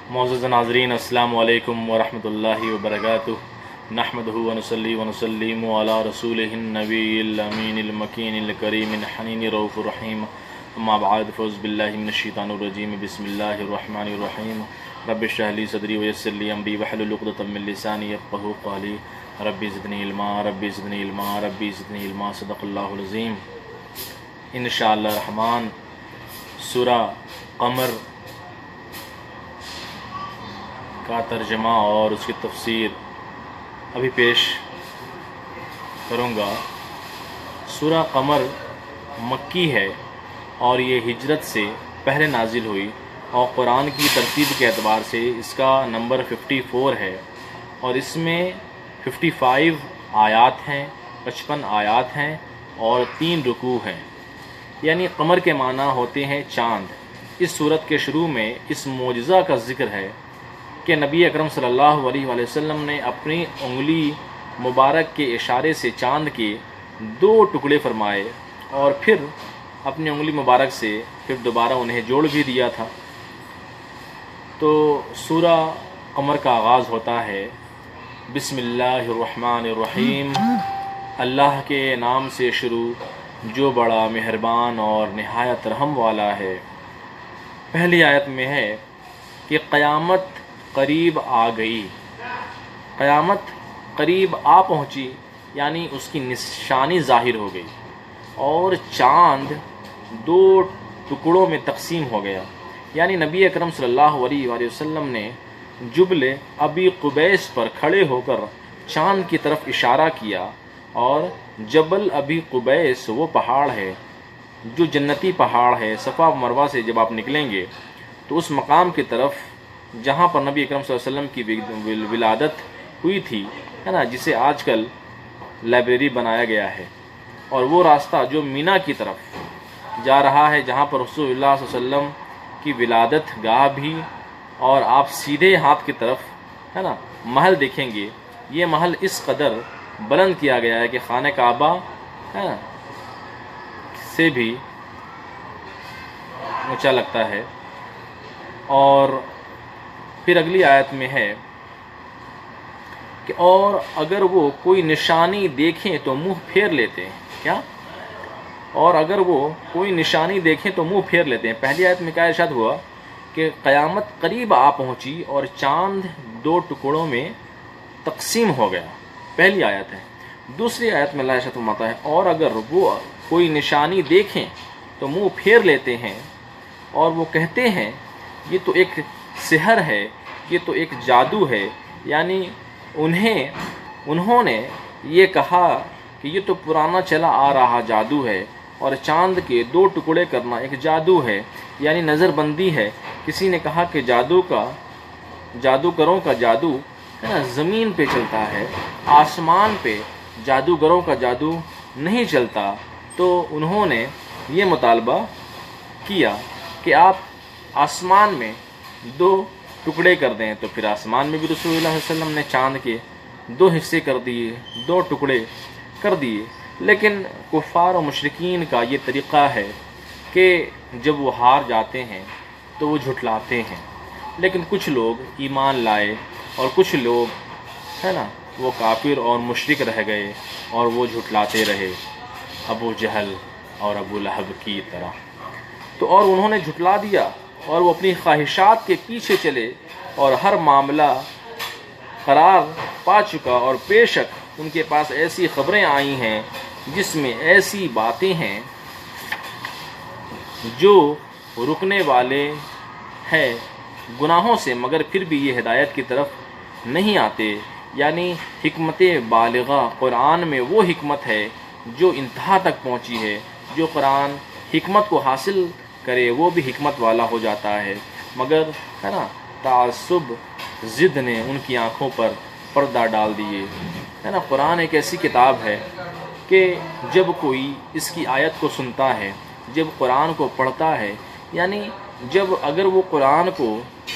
معزز ناظرین، السلام علیکم ورحمۃ اللہ وبرکاتہ۔ نحمدہ ونصلی ونسلم علی رسولہ النبی الامین المکین الکریم الحنین رؤوف الرحیم، اما بعد فاعوذ باللہ من الشیطان الرجیم، بسم اللہ الرحمن الرحیم۔ رب اشرح لی صدری ویسر لی امری واحلل عقدۃ من لسانی یفقہوا قولی۔ رب زدنی علما، رب زدنی علما، رب زدنی علما، صدق اللہ العظیم۔ انشاءاللہ الرحمن سورہ قمر کا ترجمہ اور اس کی تفسیر ابھی پیش کروں گا۔ سورہ قمر مکی ہے اور یہ ہجرت سے پہلے نازل ہوئی، اور قرآن کی ترتیب کے اعتبار سے اس کا نمبر 54 ہے، اور اس میں 55 آیات ہیں، 55 آیات ہیں اور 3 رکوع ہیں، یعنی قمر کے معنی ہوتے ہیں چاند۔ اس سورت کے شروع میں اس معجزہ کا ذکر ہے کہ نبی اکرم صلی اللہ علیہ وآلہ وسلم نے اپنی انگلی مبارک کے اشارے سے چاند کے 2 ٹکڑے فرمائے، اور پھر اپنی انگلی مبارک سے پھر دوبارہ انہیں جوڑ بھی دیا تھا۔ تو سورہ قمر کا آغاز ہوتا ہے بسم اللہ الرحمن الرحیم، اللہ کے نام سے شروع جو بڑا مہربان اور نہایت رحم والا ہے۔ پہلی آیت میں ہے کہ قیامت قریب آ گئی، قیامت قریب آ پہنچی، یعنی اس کی نشانی ظاہر ہو گئی، اور چاند 2 ٹکڑوں میں تقسیم ہو گیا، یعنی نبی اکرم صلی اللہ علیہ وآلہ وسلم نے جبل ابی قبیس پر کھڑے ہو کر چاند کی طرف اشارہ کیا، اور جبل ابی قبیس وہ پہاڑ ہے جو جنتی پہاڑ ہے۔ صفا و مروہ سے جب آپ نکلیں گے تو اس مقام کی طرف جہاں پر نبی اکرم صلی اللہ علیہ وسلم کی ولادت ہوئی تھی، ہے نا، جسے آج کل لائبریری بنایا گیا ہے، اور وہ راستہ جو مینا کی طرف جا رہا ہے، جہاں پر رسول اللہ صلی اللہ علیہ وسلم کی ولادت گاہ بھی، اور آپ سیدھے ہاتھ کی طرف، ہے نا، محل دیکھیں گے۔ یہ محل اس قدر بلند کیا گیا ہے کہ خانہ کعبہ، ہے نا، سے بھی اونچا لگتا ہے۔ اور پھر اگلی آیت میں ہے کہ اور اگر وہ کوئی نشانی دیکھیں تو منہ پھیر لیتے ہیں۔ کیا؟ اور اگر وہ کوئی نشانی دیکھیں تو منہ پھیر لیتے ہیں۔ پہلی آیت میں کیا ارشاد ہوا کہ قیامت قریب آ پہنچی اور چاند 2 ٹکڑوں میں تقسیم ہو گیا، پہلی آیت ہے۔ دوسری آیت میں اللہ ارشاد فرماتا ہے اور اگر وہ کوئی نشانی دیکھیں تو منہ پھیر لیتے ہیں، اور وہ کہتے ہیں یہ تو ایک سحر ہے، یہ تو ایک جادو ہے، یعنی انہوں نے یہ کہا کہ یہ تو پرانا چلا آ رہا جادو ہے، اور چاند کے 2 ٹکڑے کرنا ایک جادو ہے، یعنی نظر بندی ہے۔ کسی نے کہا کہ جادوگروں کا جادو، ہے نا، زمین پہ چلتا ہے، آسمان پہ جادوگروں کا جادو نہیں چلتا۔ تو انہوں نے یہ مطالبہ کیا کہ آپ آسمان میں 2 ٹکڑے کر دیں، تو پھر آسمان میں بھی رسول اللہ صلی اللہ علیہ وسلم نے چاند کے 2 حصے کر دیے، 2 ٹکڑے کر دیے۔ لیکن کفار و مشرکین کا یہ طریقہ ہے کہ جب وہ ہار جاتے ہیں تو وہ جھٹلاتے ہیں، لیکن کچھ لوگ ایمان لائے اور کچھ لوگ، ہے نا، وہ کافر اور مشرک رہ گئے اور وہ جھٹلاتے رہے، ابو جہل اور ابو لہب کی طرح۔ تو اور انہوں نے جھٹلا دیا اور وہ اپنی خواہشات کے پیچھے چلے، اور ہر معاملہ قرار پا چکا، اور بے شک ان کے پاس ایسی خبریں آئی ہیں جس میں ایسی باتیں ہیں جو رکنے والے ہیں گناہوں سے، مگر پھر بھی یہ ہدایت کی طرف نہیں آتے۔ یعنی حکمت بالغہ قرآن میں وہ حکمت ہے جو انتہا تک پہنچی ہے۔ جو قرآن حکمت کو حاصل کرے وہ بھی حکمت والا ہو جاتا ہے، مگر، ہے نا، تعصب ضد نے ان کی آنکھوں پر پردہ ڈال دیے، ہے نا۔ قرآن ایک ایسی کتاب ہے کہ جب کوئی اس کی آیت کو سنتا ہے، جب قرآن کو پڑھتا ہے، یعنی جب اگر وہ قرآن کو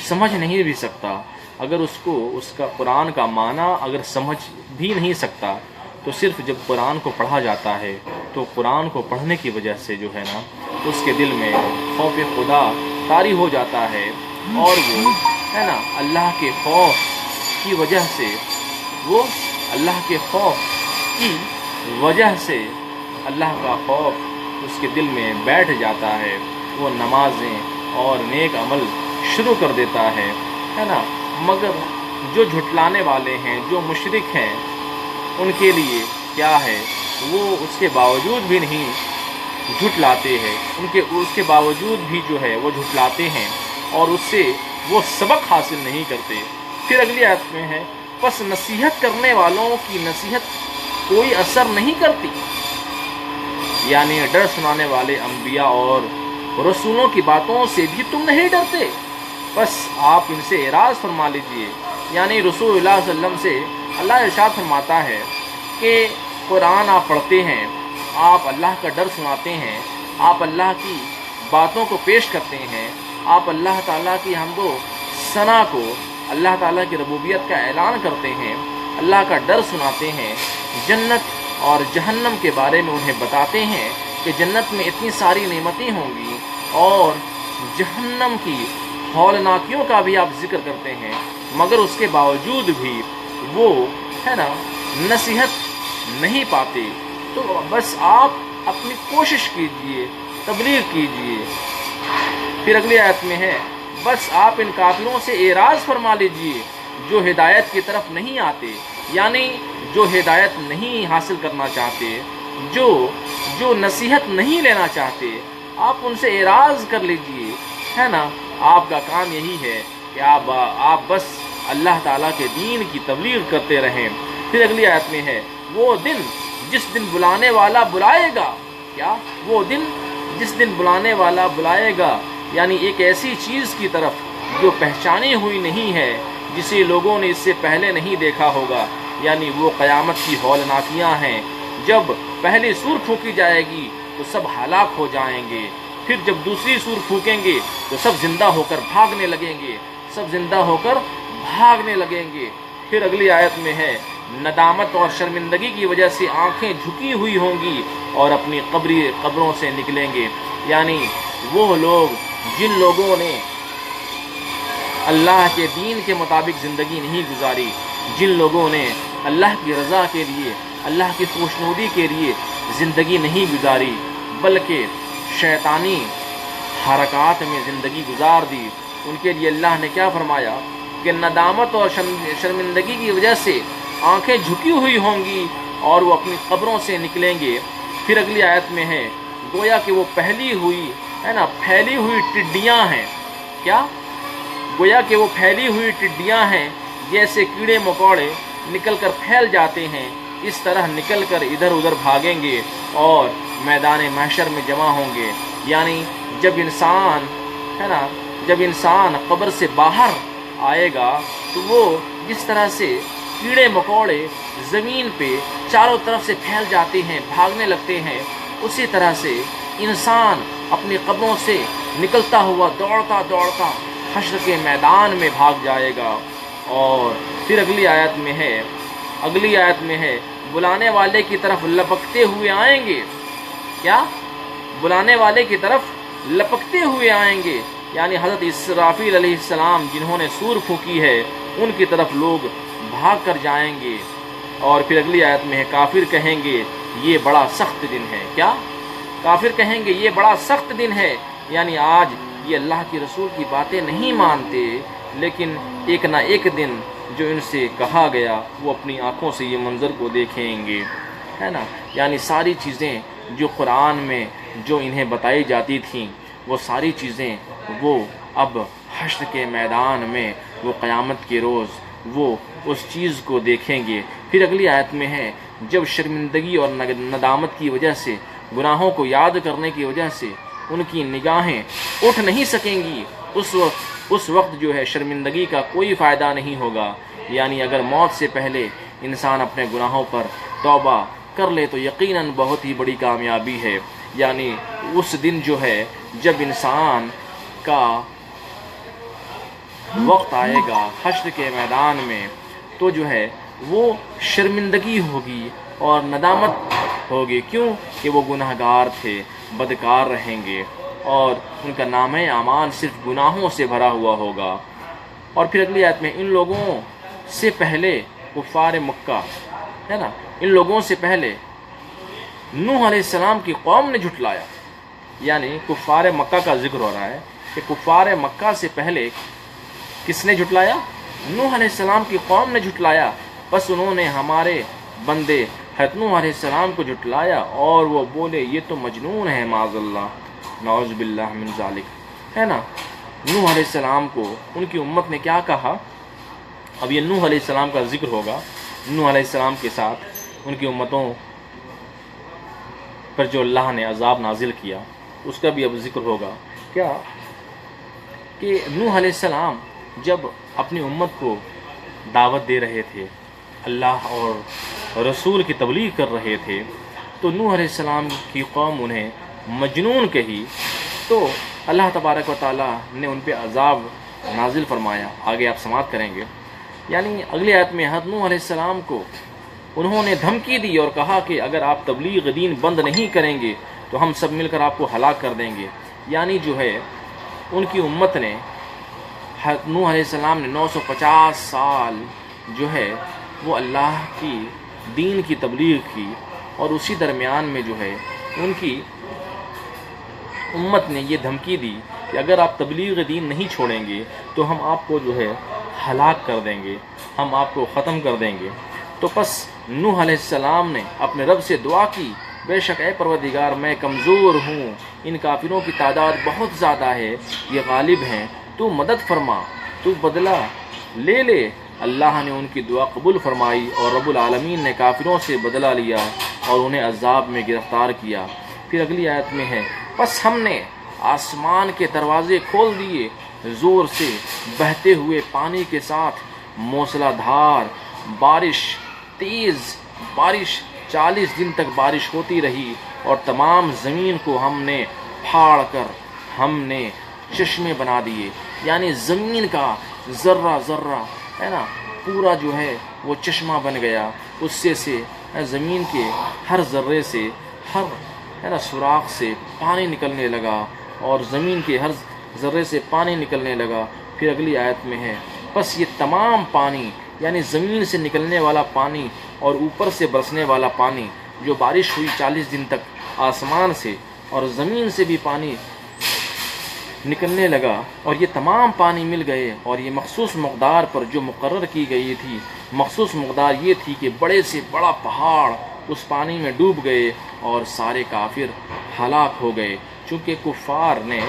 سمجھ نہیں بھی سکتا، اگر اس کا قرآن کا معنی اگر سمجھ بھی نہیں سکتا، تو صرف جب قرآن کو پڑھا جاتا ہے تو قرآن کو پڑھنے کی وجہ سے جو ہے نا، اس کے دل میں خوف خدا طاری ہو جاتا ہے، اور وہ ہے نا اللہ کے خوف کی وجہ سے، وہ اللہ کے خوف کی وجہ سے اللہ کا خوف اس کے دل میں بیٹھ جاتا ہے، وہ نمازیں اور نیک عمل شروع کر دیتا ہے نا۔ مگر جو جھٹلانے والے ہیں، جو مشرک ہیں، ان کے لیے کیا ہے، وہ اس کے باوجود بھی نہیں جھٹلاتے ہیں، اس کے باوجود بھی جو ہے وہ جھٹلاتے ہیں اور اس سے وہ سبق حاصل نہیں کرتے۔ پھر اگلی آیت میں ہے، پس نصیحت کرنے والوں کی نصیحت کوئی اثر نہیں کرتی، یعنی ڈر سنانے والے انبیاء اور رسولوں کی باتوں سے بھی تم نہیں ڈرتے، بس آپ ان سے اعراض فرما لیجئے۔ یعنی رسول اللہ صلی اللہ علیہ وسلم سے اللہ ارشاد فرماتا ہے کہ قرآن آپ پڑھتے ہیں، آپ اللہ کا ڈر سناتے ہیں، آپ اللہ کی باتوں کو پیش کرتے ہیں، آپ اللہ تعالیٰ کی حمد و ثنا کو، اللہ تعالیٰ کی ربوبیت کا اعلان کرتے ہیں، اللہ کا ڈر سناتے ہیں، جنت اور جہنم کے بارے میں انہیں بتاتے ہیں کہ جنت میں اتنی ساری نعمتیں ہوں گی اور جہنم کی ہولناکیوں کا بھی آپ ذکر کرتے ہیں، مگر اس کے باوجود بھی وہ ہے نا نصیحت نہیں پاتے، تو بس آپ اپنی کوشش کیجئے، تبلیغ کیجئے۔ پھر اگلی آیت میں ہے، بس آپ ان کافروں سے اعراض فرما لیجئے جو ہدایت کی طرف نہیں آتے، یعنی جو ہدایت نہیں حاصل کرنا چاہتے، جو نصیحت نہیں لینا چاہتے، آپ ان سے اعراض کر لیجئے، ہے نا۔ آپ کا کام یہی ہے کہ آپ بس اللہ تعالیٰ کے دین کی تبلیغ کرتے رہیں۔ پھر اگلی آیت میں ہے، وہ دن جس دن بلانے والا بلائے گا، کیا وہ دن جس دن بلانے والا بلائے گا، یعنی ایک ایسی چیز کی طرف جو پہچانی ہوئی نہیں ہے، جسے لوگوں نے اس سے پہلے نہیں دیکھا ہوگا، یعنی وہ قیامت کی ہولناکیاں ہیں۔ جب پہلی سور پھونکی جائے گی تو سب ہلاک ہو جائیں گے، پھر جب دوسری سور پھونکیں گے تو سب زندہ ہو کر بھاگنے لگیں گے، سب زندہ ہو کر بھاگنے لگیں گے۔ پھر اگلی آیت میں ہے، ندامت اور شرمندگی کی وجہ سے آنکھیں جھکی ہوئی ہوں گی اور اپنی قبروں سے نکلیں گے، یعنی وہ لوگ جن لوگوں نے اللہ کے دین کے مطابق زندگی نہیں گزاری، جن لوگوں نے اللہ کی رضا کے لیے، اللہ کی خوشنودی کے لیے زندگی نہیں گزاری، بلکہ شیطانی حرکات میں زندگی گزار دی، ان کے لیے اللہ نے کیا فرمایا کہ ندامت اور شرمندگی کی وجہ سے آنکھیں جھکی ہوئی ہوں گی اور وہ اپنی قبروں سے نکلیں گے۔ پھر اگلی آیت میں ہے، گویا کہ وہ پھیلی ہوئی ٹڈیاں ہیں، کیا؟ گویا کہ وہ پھیلی ہوئی ٹڈیاں ہیں، جیسے کیڑے مکوڑے نکل کر پھیل جاتے ہیں، اس طرح نکل کر ادھر ادھر بھاگیں گے اور میدان محشر میں جمع ہوں گے۔ یعنی جب انسان قبر سے باہر آئے گا تو وہ جس طرح سے کیڑے مکوڑے زمین پہ چاروں طرف سے پھیل جاتے ہیں، بھاگنے لگتے ہیں، اسی طرح سے انسان اپنی قبروں سے نکلتا ہوا دوڑتا حشر کے میدان میں بھاگ جائے گا۔ اور پھر اگلی آیت میں ہے بلانے والے کی طرف لپکتے ہوئے آئیں گے، کیا؟ بلانے والے کی طرف لپکتے ہوئے آئیں گے، یعنی حضرت اسرافیل علیہ السلام جنہوں نے سور پھونکی ہے ان کی طرف لوگ بھاگ کر جائیں گے۔ اور پھر اگلی آیت میں ہے، کافر کہیں گے یہ بڑا سخت دن ہے، کیا؟ کافر کہیں گے یہ بڑا سخت دن ہے، یعنی آج یہ اللہ کی رسول کی باتیں نہیں مانتے، لیکن ایک نہ ایک دن جو ان سے کہا گیا وہ اپنی آنکھوں سے یہ منظر کو دیکھیں گے، ہے نا۔ یعنی ساری چیزیں جو قرآن میں جو انہیں بتائی جاتی تھیں، وہ ساری چیزیں وہ اب حشر کے میدان میں، وہ قیامت کے روز وہ اس چیز کو دیکھیں گے۔ پھر اگلی آیت میں ہے، جب شرمندگی اور ندامت کی وجہ سے، گناہوں کو یاد کرنے کی وجہ سے ان کی نگاہیں اٹھ نہیں سکیں گی، اس وقت جو ہے شرمندگی کا کوئی فائدہ نہیں ہوگا۔ یعنی اگر موت سے پہلے انسان اپنے گناہوں پر توبہ کر لے تو یقیناً بہت ہی بڑی کامیابی ہے۔ یعنی اس دن جو ہے جب انسان کا وقت آئے گا حشر کے میدان میں، تو جو ہے وہ شرمندگی ہوگی اور ندامت ہوگی، کیوں کہ وہ گناہ گار تھے، بدکار رہیں گے اور ان کا نامہ اعمال صرف گناہوں سے بھرا ہوا ہوگا۔ اور پھر اگلی آیت میں ان لوگوں سے پہلے کفار مکہ ہے نا، ان لوگوں سے پہلے نوح علیہ السلام کی قوم نے جھٹلایا، یعنی کفار مکہ کا ذکر ہو رہا ہے کہ کفار مکہ سے پہلے کس نے جھٹلایا؟ نوح علیہ السلام کی قوم نے جھٹلایا، بس انہوں نے ہمارے بندے حضرت نوح علیہ السلام کو جھٹلایا اور وہ بولے یہ تو مجنون ہے، معاذ اللہ، نعوذ باللہ من ذالک، ہے نا۔ نوح علیہ السلام کو ان کی امت نے کیا کہا؟ اب یہ نوح علیہ السلام کا ذکر ہوگا، نوح علیہ السلام کے ساتھ ان کی امتوں پر جو اللہ نے عذاب نازل کیا اس کا بھی اب ذکر ہوگا۔ کیا کہ نوح علیہ السلام جب اپنی امت کو دعوت دے رہے تھے، اللہ اور رسول کی تبلیغ کر رہے تھے، تو نوح علیہ السلام کی قوم انہیں مجنون کہی، تو اللہ تبارک و تعالیٰ نے ان پہ عذاب نازل فرمایا۔ آگے آپ سماعت کریں گے، یعنی اگلی آیت میں حضرت نوح علیہ السلام کو انہوں نے دھمکی دی اور کہا کہ اگر آپ تبلیغ دین بند نہیں کریں گے تو ہم سب مل کر آپ کو ہلاک کر دیں گے۔ یعنی جو ہے ان کی امت نے حضرت نوح علیہ السلام نے 950 سال جو ہے وہ اللہ کی دین کی تبلیغ کی، اور اسی درمیان میں جو ہے ان کی امت نے یہ دھمکی دی کہ اگر آپ تبلیغ دین نہیں چھوڑیں گے تو ہم آپ کو جو ہے ہلاک کر دیں گے، ہم آپ کو ختم کر دیں گے۔ تو پس نوح علیہ السلام نے اپنے رب سے دعا کی، بے شک اے پروردگار میں کمزور ہوں، ان کافروں کی تعداد بہت زیادہ ہے، یہ غالب ہیں، تو مدد فرما، تو بدلہ لے لے۔ اللہ نے ان کی دعا قبول فرمائی اور رب العالمین نے کافروں سے بدلہ لیا اور انہیں عذاب میں گرفتار کیا۔ پھر اگلی آیت میں ہے پس ہم نے آسمان کے دروازے کھول دیے، زور سے بہتے ہوئے پانی کے ساتھ موسلا دھار بارش، تیز بارش، 40 دن تک بارش ہوتی رہی، اور تمام زمین کو ہم نے پھاڑ کر ہم نے چشمے بنا دیے، یعنی زمین کا ذرہ ذرہ ہے نا پورا جو ہے وہ چشمہ بن گیا، اس سے زمین کے ہر ذرے سے، ہر ہے نا سوراخ سے پانی نکلنے لگا، اور زمین کے ہر ذرے سے پانی نکلنے لگا۔ پھر اگلی آیت میں ہے پس یہ تمام پانی، یعنی زمین سے نکلنے والا پانی اور اوپر سے برسنے والا پانی، جو بارش ہوئی 40 دن تک آسمان سے اور زمین سے بھی پانی نکلنے لگا، اور یہ تمام پانی مل گئے، اور یہ مخصوص مقدار پر جو مقرر کی گئی تھی، مخصوص مقدار یہ تھی کہ بڑے سے بڑا پہاڑ اس پانی میں ڈوب گئے اور سارے کافر ہلاک ہو گئے۔ چونکہ کفار نے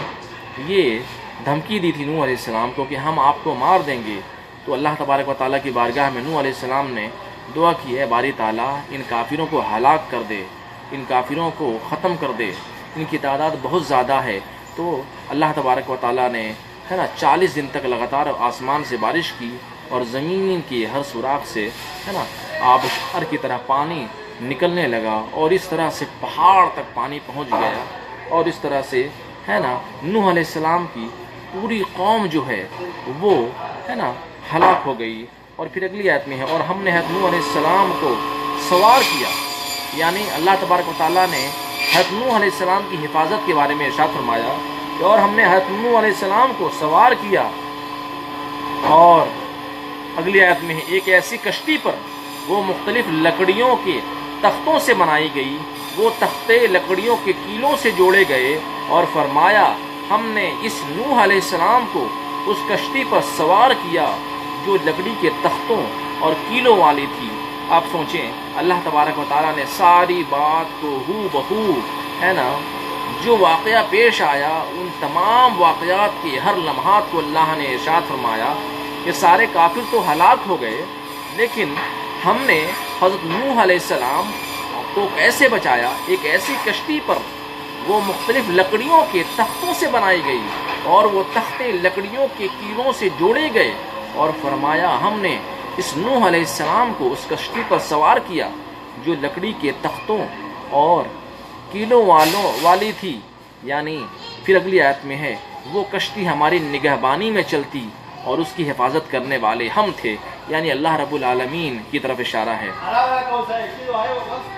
یہ دھمکی دی تھی نوح علیہ السلام کو کہ ہم آپ کو مار دیں گے، تو اللہ تبارک و تعالیٰ کی بارگاہ میں نوح علیہ السلام نے دعا کی، ہے باری تعالیٰ ان کافروں کو ہلاک کر دے، ان کافروں کو ختم کر دے، ان کی تعداد بہت زیادہ ہے۔ تو اللہ تبارک و تعالیٰ نے ہے نا 40 دن تک لگاتار آسمان سے بارش کی، اور زمین کی ہر سوراخ سے ہے نا آبشار کی طرح پانی نکلنے لگا، اور اس طرح سے پہاڑ تک پانی پہنچ گیا، اور اس طرح سے ہے نا نوح علیہ السلام کی پوری قوم جو ہے وہ ہے نا ہلاک ہو گئی۔ اور پھر اگلی آیت میں ہے اور ہم نے حضرت نوح علیہ السلام کو سوار کیا، یعنی اللہ تبارک و تعالیٰ نے حضرت نوح علیہ السلام کی حفاظت کے بارے میں ارشاد فرمایا کہ اور ہم نے حضرت نوح علیہ السلام کو سوار کیا، اور اگلی آیت میں ہے ایک ایسی کشتی پر وہ مختلف لکڑیوں کے تختوں سے بنائی گئی، وہ تختے لکڑیوں کے کیلوں سے جوڑے گئے، اور فرمایا ہم نے اس نوح علیہ السلام کو اس کشتی پر سوار کیا جو لکڑی کے تختوں اور کیلوں والی تھی۔ آپ سوچیں اللہ تبارک و تعالیٰ نے ساری بات کو ہو بہو ہے نا جو واقعہ پیش آیا، ان تمام واقعات کے ہر لمحات کو اللہ نے ارشاد فرمایا کہ سارے کافر تو ہلاک ہو گئے، لیکن ہم نے حضرت نوح علیہ السلام کو کیسے بچایا؟ ایک ایسی کشتی پر وہ مختلف لکڑیوں کے تختوں سے بنائی گئی، اور وہ تختے لکڑیوں کے کیلوں سے جوڑے گئے، اور فرمایا ہم نے اس نوح علیہ السلام کو اس کشتی پر سوار کیا جو لکڑی کے تختوں اور کیلوں والی تھی۔ یعنی پھر اگلی آیت میں ہے وہ کشتی ہماری نگہبانی میں چلتی اور اس کی حفاظت کرنے والے ہم تھے، یعنی اللہ رب العالمین کی طرف اشارہ ہے۔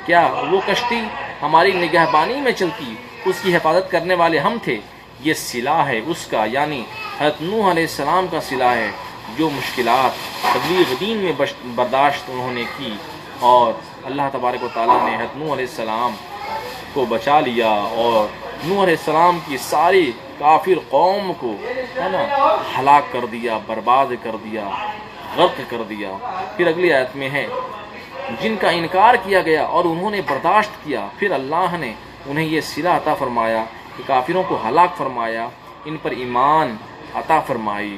کیا وہ کشتی ہماری نگہبانی میں چلتی، اس کی حفاظت کرنے والے ہم تھے؟ یہ صلہ ہے اس کا، یعنی حضرت نوح علیہ السلام کا صلہ ہے، جو مشکلات تبلیغ دین میں برداشت انہوں نے کی، اور اللہ تبارک و تعالیٰ نے حضرت نوح علیہ السلام کو بچا لیا، اور نوح علیہ السلام کی ساری کافر قوم کو ہے نا ہلاک کر دیا، برباد کر دیا، غرق کر دیا۔ پھر اگلی آیت میں ہے جن کا انکار کیا گیا اور انہوں نے برداشت کیا، پھر اللہ نے انہیں یہ صلہ عطا فرمایا کہ کافروں کو ہلاک فرمایا، ان پر ایمان عطا فرمائی۔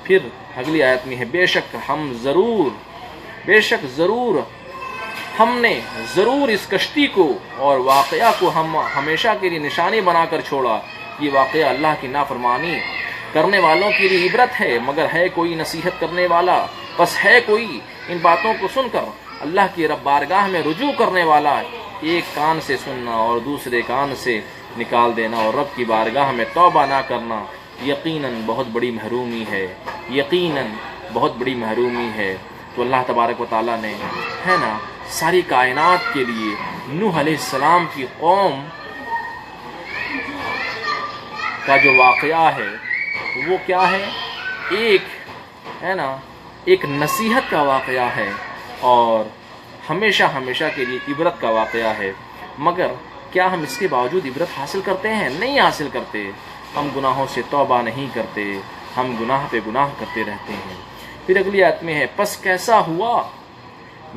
پھر اگلی آیت میں ہے بے شک ضرور ہم نے ضرور اس کشتی کو اور واقعہ کو ہم ہمیشہ کے لیے نشانی بنا کر چھوڑا، یہ واقعہ اللہ کی نافرمانی کرنے والوں کے لیے عبرت ہے، مگر ہے کوئی نصیحت کرنے والا؟ بس ہے کوئی ان باتوں کو سن کر اللہ کی رب بارگاہ میں رجوع کرنے والا؟ ایک کان سے سننا اور دوسرے کان سے نکال دینا اور رب کی بارگاہ میں توبہ نہ کرنا یقیناً بہت بڑی محرومی ہے، یقیناً بہت بڑی محرومی ہے۔ تو اللہ تبارک و تعالیٰ نے ہے نا ساری کائنات کے لیے نوح علیہ السلام کی قوم کا جو واقعہ ہے وہ کیا ہے؟ ایک نصیحت کا واقعہ ہے اور ہمیشہ کے لیے عبرت کا واقعہ ہے۔ مگر کیا ہم اس کے باوجود عبرت حاصل کرتے ہیں؟ نہیں حاصل کرتے۔ ہم گناہوں سے توبہ نہیں کرتے، ہم گناہ پہ گناہ کرتے رہتے ہیں۔ پھر اگلی آیت میں ہے پس کیسا ہوا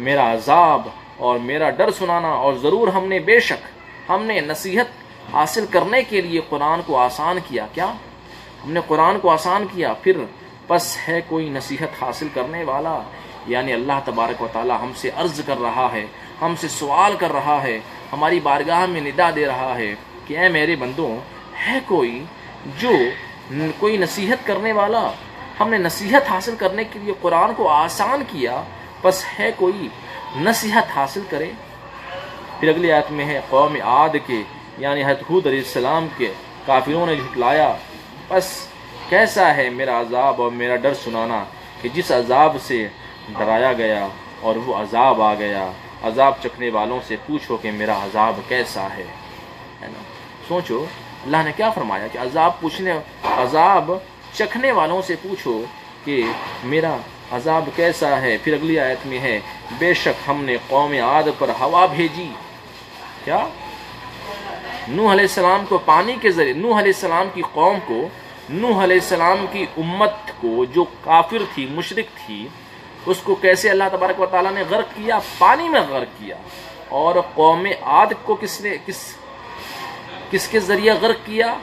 میرا عذاب اور میرا ڈر سنانا، اور ضرور ہم نے نصیحت حاصل کرنے کے لیے قرآن کو آسان کیا۔ کیا ہم نے قرآن کو آسان کیا؟ پھر پس ہے کوئی نصیحت حاصل کرنے والا؟ یعنی اللہ تبارک و تعالی ہم سے عرض کر رہا ہے، ہم سے سوال کر رہا ہے، ہماری بارگاہ میں ندا دے رہا ہے کہ اے میرے بندوں، ہے کوئی نصیحت کرنے والا؟ ہم نے نصیحت حاصل کرنے کے لیے قرآن کو آسان کیا، بس ہے کوئی نصیحت حاصل کرے؟ پھر اگلی آیت میں ہے قوم عاد کے یعنی حضرت ہود علیہ السلام کے کافروں نے جھٹلایا، بس کیسا ہے میرا عذاب اور میرا ڈر سنانا کہ جس عذاب سے ڈرایا گیا اور وہ عذاب آ گیا۔ عذاب چکھنے والوں سے پوچھو کہ میرا عذاب کیسا ہے نا۔ سوچو اللہ نے کیا فرمایا کہ عذاب چکھنے والوں سے پوچھو کہ میرا عذاب کیسا ہے۔ پھر اگلی آیت میں ہے بے شک ہم نے قوم عاد پر ہوا بھیجی۔ کیا؟ نوح علیہ السلام کو پانی کے ذریعے، نوح علیہ السلام کی قوم کو، نوح علیہ السلام کی امت کو جو کافر تھی، مشرک تھی، اس کو کیسے اللہ تبارک و تعالیٰ نے غرق کیا؟ پانی میں غرق کیا۔ اور قوم عاد کو کس کے ذریعے غرق کیا؟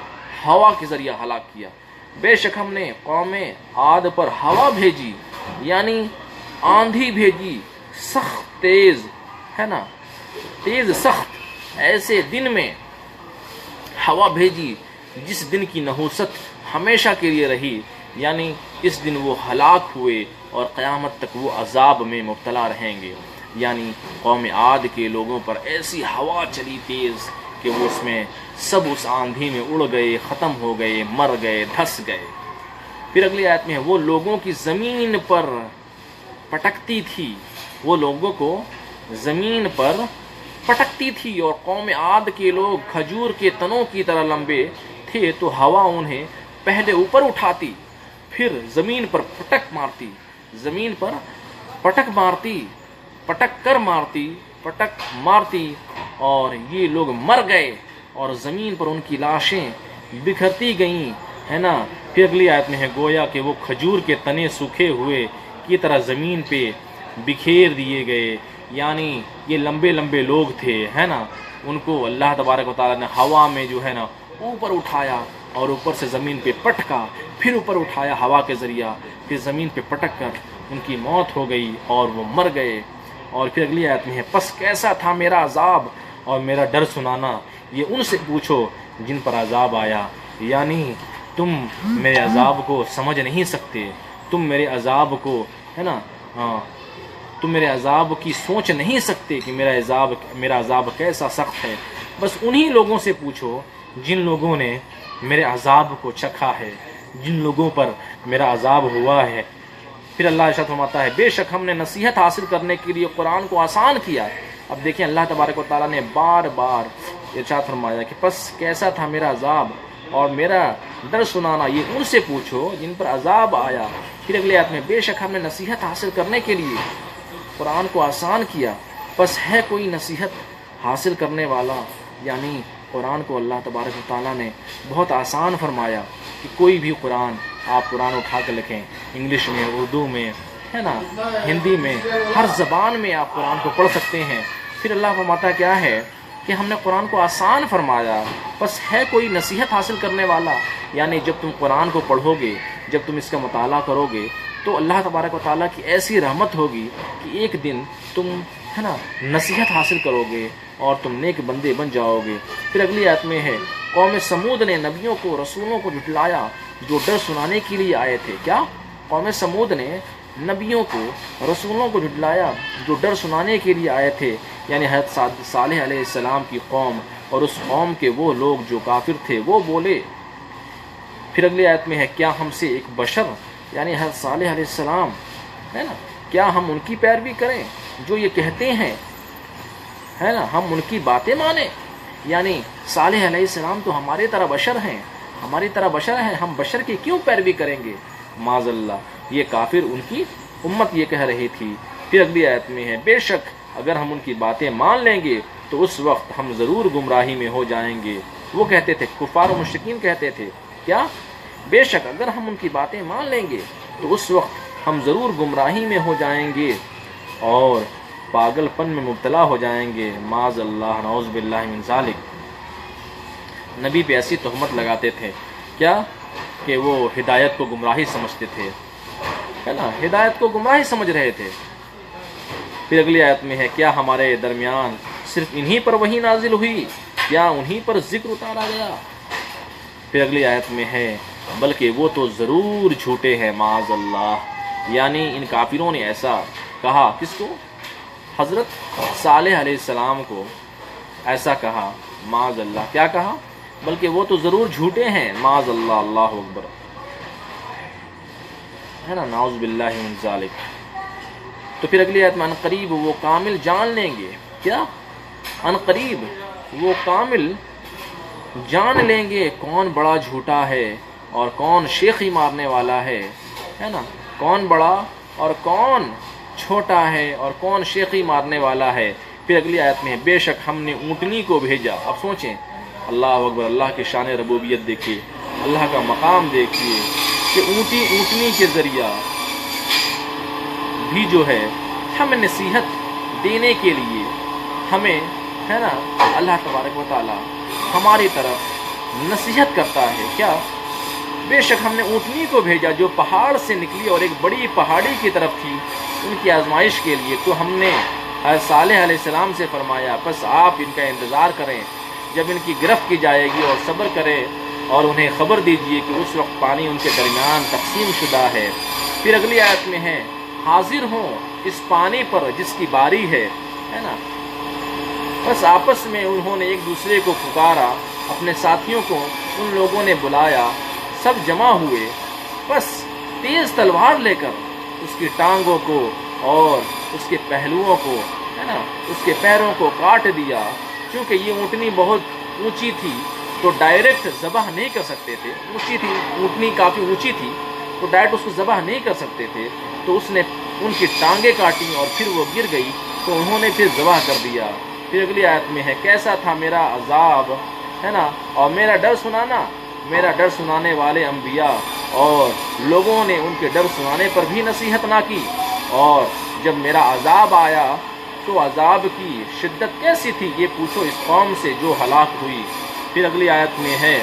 ہوا کے ذریعے ہلاک کیا۔ بے شک ہم نے قوم عاد پر ہوا بھیجی یعنی آندھی بھیجی، سخت تیز ہے نا، تیز سخت ایسے دن میں ہوا بھیجی جس دن کی نحوست ہمیشہ کے لیے رہی، یعنی اس دن وہ ہلاک ہوئے اور قیامت تک وہ عذاب میں مبتلا رہیں گے۔ یعنی قوم عاد کے لوگوں پر ایسی ہوا چلی تیز کہ وہ اس میں سب اس آندھی میں اڑ گئے، ختم ہو گئے، مر گئے، دھس گئے۔ پھر اگلی آیت میں ہے وہ لوگوں کی زمین پر پٹکتی تھی، وہ لوگوں کو زمین پر پٹکتی تھی، اور قوم عاد کے لوگ کھجور کے تنوں کی طرح لمبے تھے، تو ہوا انہیں پہلے اوپر اٹھاتی پھر زمین پر پٹک مارتی، زمین پر پٹک مارتی اور یہ لوگ مر گئے اور زمین پر ان کی لاشیں بکھرتی گئیں ہے نا۔ پھر اگلی آیت میں ہے گویا کہ وہ کھجور کے تنے سوکھے ہوئے کی طرح زمین پہ بکھیر دیے گئے، یعنی یہ لمبے لمبے لوگ تھے ہے نا، ان کو اللہ تبارک و تعالیٰ نے ہوا میں جو ہے نا اوپر اٹھایا اور اوپر سے زمین پہ پٹکا، پھر اوپر اٹھایا ہوا کے ذریعہ، پھر زمین پہ پٹک کر ان کی موت ہو گئی اور وہ مر گئے۔ اور پھر اگلی آیت میں ہے پس کیسا تھا میرا عذاب اور میرا ڈر سنانا، یہ ان سے پوچھو جن پر عذاب آیا، یعنی تم میرے عذاب کو سمجھ نہیں سکتے، تم میرے عذاب کو ہے نا تم میرے عذاب کی سوچ نہیں سکتے کہ میرا عذاب کیسا سخت ہے۔ بس انہی لوگوں سے پوچھو جن لوگوں نے میرے عذاب کو چکھا ہے، جن لوگوں پر میرا عذاب ہوا ہے۔ پھر اللہ ارشاد فرماتا ہے بے شک ہم نے نصیحت حاصل کرنے کے لیے قرآن کو آسان کیا۔ اب دیکھیں اللہ تبارک و تعالیٰ نے بار بار ارشاد فرمایا کہ پس کیسا تھا میرا عذاب اور میرا ڈر سنانا، یہ ان سے پوچھو جن پر عذاب آیا، پھر اگلی آیت میں بے شک ہم نے نصیحت حاصل کرنے کے لیے قرآن کو آسان کیا، بس ہے کوئی نصیحت حاصل کرنے والا، یعنی قرآن کو اللہ تبارک و تعالیٰ نے بہت آسان فرمایا کہ کوئی بھی قرآن آپ قرآن اٹھا کر لکھیں، انگلش میں، اردو میں، ہے نا، ہندی میں، ہر زبان میں آپ قرآن کو پڑھ سکتے ہیں۔ پھر اللہ فرماتا کیا ہے کہ ہم نے قرآن کو آسان فرمایا، بس ہے کوئی نصیحت حاصل کرنے والا، یعنی جب تم قرآن کو پڑھو گے، جب تم اس کا مطالعہ کرو گے تو اللہ تبارک و تعالیٰ کی ایسی رحمت ہوگی کہ ایک دن تم، ہے نا، نصیحت حاصل کرو گے اور تم نیک بندے بن جاؤ گے۔ پھر اگلی آیت میں ہے قوم سمود نے نبیوں کو، رسولوں کو جھٹلایا جو ڈر سنانے کے لیے آئے تھے۔ کیا؟ قوم سمود نے نبیوں کو، رسولوں کو جھٹلایا جو ڈر سنانے کے لیے آئے تھے، یعنی حضرت صالح علیہ السلام کی قوم اور اس قوم کے وہ لوگ جو کافر تھے وہ بولے۔ پھر اگلی آیت میں ہے کیا ہم سے ایک بشر، یعنی حضرت صالح علیہ السلام، ہے نا، کیا ہم ان کی پیروی کریں جو یہ کہتے ہیں، ہے نا، ہم ان کی باتیں مانیں؟ یعنی صالح علیہ السلام تو ہماری طرح بشر ہیں، ہماری طرح بشر ہیں، ہم بشر کی کیوں پیروی کریں گے؟ معاذ اللہ، یہ کافر ان کی امت یہ کہہ رہی تھی۔ پھر اگلی آیت میں ہے بے شک اگر ہم ان کی باتیں مان لیں گے تو اس وقت ہم ضرور گمراہی میں ہو جائیں گے۔ وہ کہتے تھے، کفار و مشرکین کہتے تھے، کیا؟ بے شک اگر ہم ان کی باتیں مان لیں گے تو اس وقت ہم ضرور گمراہی میں ہو جائیں گے اور پاگل پن میں مبتلا ہو جائیں گے۔ معاذ اللہ، نعوذ باللہ من ذالک۔ نبی پہ ایسی تہمت لگاتے تھے، کیا؟ کہ وہ ہدایت کو گمراہی سمجھتے تھے، ہے نا، ہدایت کو گمراہی سمجھ رہے تھے۔ پھر اگلی آیت میں ہے کیا ہمارے درمیان صرف انہی پر وحی نازل ہوئی، کیا انہی پر ذکر اتارا گیا؟ پھر اگلی آیت میں ہے بلکہ وہ تو ضرور جھوٹے ہیں، معاذ اللہ، یعنی ان کافروں نے ایسا کہا، کس کو؟ حضرت صالح علیہ السلام کو ایسا کہا، معاذ اللہ، کیا کہا؟ بلکہ وہ تو ضرور جھوٹے ہیں، معاذ اللہ، اللہ اکبر، ہے نا، نعوذ باللہ من ذالک۔ تو پھر اگلی آیت میں عنقریب وہ کامل جان لیں گے، کیا؟ عنقریب وہ کامل جان لیں گے کون بڑا جھوٹا ہے اور کون شیخی مارنے والا ہے نا، کون بڑا اور کون چھوٹا ہے اور کون شیخی مارنے والا ہے۔ پھر اگلی آیت میں ہے بے شک ہم نے اونٹنی کو بھیجا۔ اب سوچیں، اللہ اکبر، اللہ کی شان ربوبیت دیکھیے، اللہ کا مقام دیکھیے کہ اونٹنی کے ذریعہ بھی جو ہے ہمیں نصیحت دینے کے لیے ہمیں، ہے نا، اللہ تبارک و تعالی ہماری طرف نصیحت کرتا ہے۔ کیا؟ بے شک ہم نے اونٹنی کو بھیجا جو پہاڑ سے نکلی اور ایک بڑی پہاڑی کی طرف تھی ان کی آزمائش کے لیے، تو ہم نے حضرت صالح علیہ السلام سے فرمایا بس آپ ان کا انتظار کریں، جب ان کی گرفت کی جائے گی، اور صبر کریں اور انہیں خبر دیجئے کہ اس وقت پانی ان کے درمیان تقسیم شدہ ہے۔ پھر اگلی آیت میں ہے حاضر ہوں اس پانی پر جس کی باری ہے نا، بس آپس میں انہوں نے ایک دوسرے کو پکارا، اپنے ساتھیوں کو ان لوگوں نے بلایا، سب جمع ہوئے، بس تیز تلوار لے کر اس کی ٹانگوں کو اور اس کے پہلوؤں کو، ہے نا، اس کے پیروں کو کاٹ دیا۔ کیونکہ یہ اونٹنی بہت اونچی تھی تو ڈائریکٹ ذبح نہیں کر سکتے تھے، اونچی تھی اونٹنی، کافی اونچی تھی تو ڈائریکٹ اس کو ذبح نہیں کر سکتے تھے، تو اس نے ان کی ٹانگیں کاٹی اور پھر وہ گر گئی تو انہوں نے پھر ذبح کر دیا۔ پھر اگلی آیت میں ہے کیسا تھا میرا عذاب، ہے نا، اور میرا ڈر سنانا، میرا ڈر سنانے والے انبیاء اور لوگوں نے ان کے ڈر سنانے پر بھی نصیحت نہ کی، اور جب میرا عذاب آیا تو عذاب کی شدت کیسی تھی یہ پوچھو اس قوم سے جو ہلاک ہوئی۔ پھر اگلی آیت میں ہے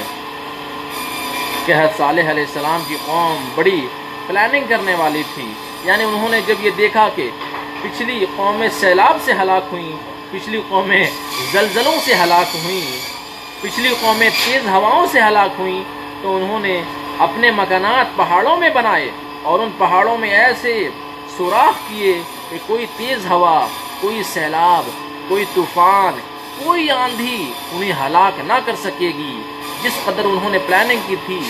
کہ حضرت صالح علیہ السلام کی قوم بڑی پلاننگ کرنے والی تھی، یعنی انہوں نے جب یہ دیکھا کہ پچھلی قومیں سیلاب سے ہلاک ہوئیں، پچھلی قومیں زلزلوں سے ہلاک ہوئیں، پچھلی قومیں تیز ہواؤں سے ہلاک ہوئیں، تو انہوں نے اپنے مکانات پہاڑوں میں بنائے اور ان پہاڑوں میں ایسے سوراخ کیے کہ کوئی تیز ہوا، کوئی سیلاب، کوئی طوفان، کوئی آندھی انہیں ہلاک نہ کر سکے گی، جس قدر انہوں نے پلاننگ کی تھی۔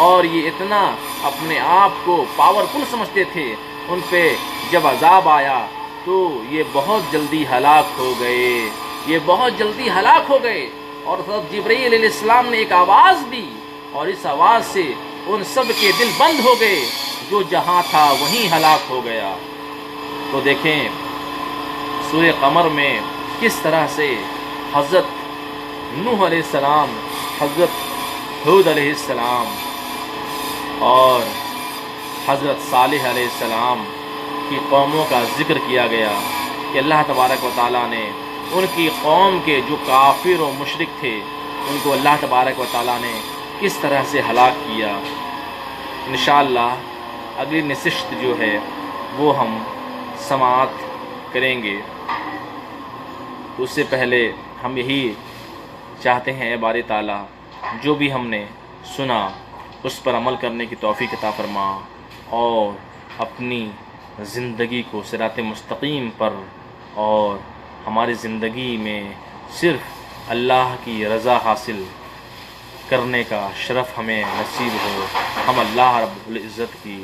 اور یہ اتنا اپنے آپ کو پاورفل سمجھتے تھے، ان پہ جب عذاب آیا تو یہ بہت جلدی ہلاک ہو گئے، یہ بہت جلدی ہلاک ہو گئے۔ اور حضرت جبرائیل علیہ السلام نے ایک آواز دی اور اس آواز سے ان سب کے دل بند ہو گئے جو جہاں تھا وہیں ہلاک ہو گیا۔ تو دیکھیں سورہ قمر میں کس طرح سے حضرت نوح علیہ السلام، حضرت ہود علیہ السلام اور حضرت صالح علیہ السلام کی قوموں کا ذکر کیا گیا کہ اللہ تبارک و تعالیٰ نے ان کی قوم کے جو کافر و مشرک تھے ان کو اللہ تبارک و تعالیٰ نے کس طرح سے ہلاک کیا۔ انشاءاللہ اگلی نشست جو ہے وہ ہم سماعت کریں گے۔ اس سے پہلے ہم یہی چاہتے ہیں اے باری تعالیٰ جو بھی ہم نے سنا اس پر عمل کرنے کی توفیق عطا فرما، اور اپنی زندگی کو صراط مستقیم پر اور ہماری زندگی میں صرف اللہ کی رضا حاصل کرنے کا شرف ہمیں نصیب ہو۔ ہم اللہ رب العزت کی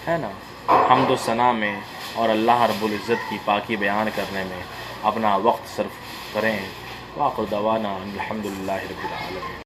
ہے نا حمد و ثنا میں اور اللہ رب العزت کی پاکی بیان کرنے میں اپنا وقت صرف کریں۔ وآخر دعوانا الحمدللہ رب العالمین۔